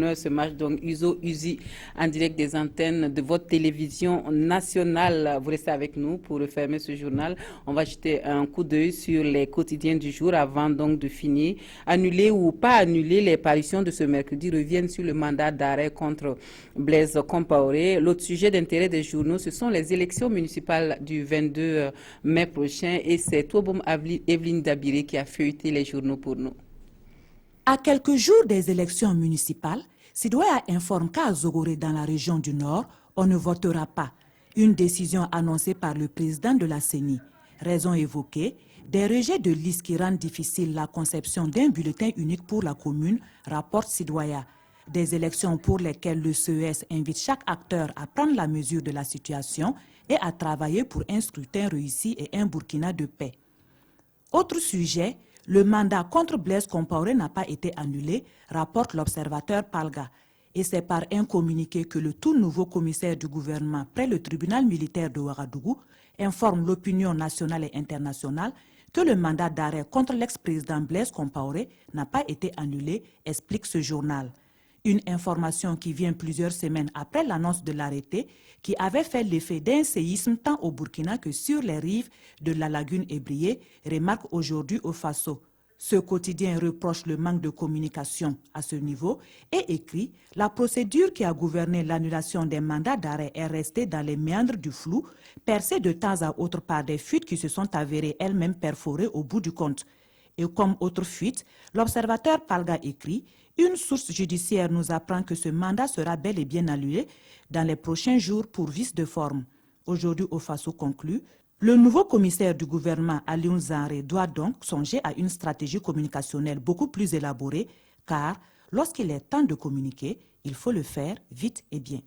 honneur ce match. Donc, Uzo Uzi en direct des antennes de votre télévision nationale. Vous restez avec nous pour refermer ce journal. On va jeter un coup d'œil sur les quotidiens du jour avant donc de finir. Annuler ou pas annuler, les parutions de ce mercredi reviennent sur le mandat d'arrêt contre Blaise Compaoré. L'autre sujet d'intérêt des journaux, ce sont les élections municipales du 22 mai prochain et c'est Touaboum Evelyne Dabiré qui a feuilleté les journaux pour nous. À quelques jours des élections municipales, Sidoya informe qu'à Zogoré dans la région du Nord, on ne votera pas. Une décision annoncée par le président de la CENI. Raison évoquée, des rejets de listes qui rendent difficile la conception d'un bulletin unique pour la commune, rapporte Sidoya. Des élections pour lesquelles le CES invite chaque acteur à prendre la mesure de la situation et à travailler pour un scrutin réussi et un Burkina de paix. Autre sujet, le mandat contre Blaise Compaoré n'a pas été annulé, rapporte l'observateur Palga. Et c'est par un communiqué que le tout nouveau commissaire du gouvernement près le tribunal militaire de Ouagadougou informe l'opinion nationale et internationale que le mandat d'arrêt contre l'ex-président Blaise Compaoré n'a pas été annulé, explique ce journal. Une information qui vient plusieurs semaines après l'annonce de l'arrêté qui avait fait l'effet d'un séisme tant au Burkina que sur les rives de la lagune Ébrié, remarque aujourd'hui au Faso. Ce quotidien reproche le manque de communication à ce niveau et écrit « La procédure qui a gouverné l'annulation des mandats d'arrêt est restée dans les méandres du flou, percée de temps à autre par des fuites qui se sont avérées elles-mêmes perforées au bout du compte. » Et comme autre fuite, l'observateur Palga écrit « Une source judiciaire nous apprend que ce mandat sera bel et bien annulé dans les prochains jours pour vice de forme. » Aujourd'hui, au Faso conclut « Le nouveau commissaire du gouvernement, Alioune Zanré, doit donc songer à une stratégie communicationnelle beaucoup plus élaborée car lorsqu'il est temps de communiquer, il faut le faire vite et bien. »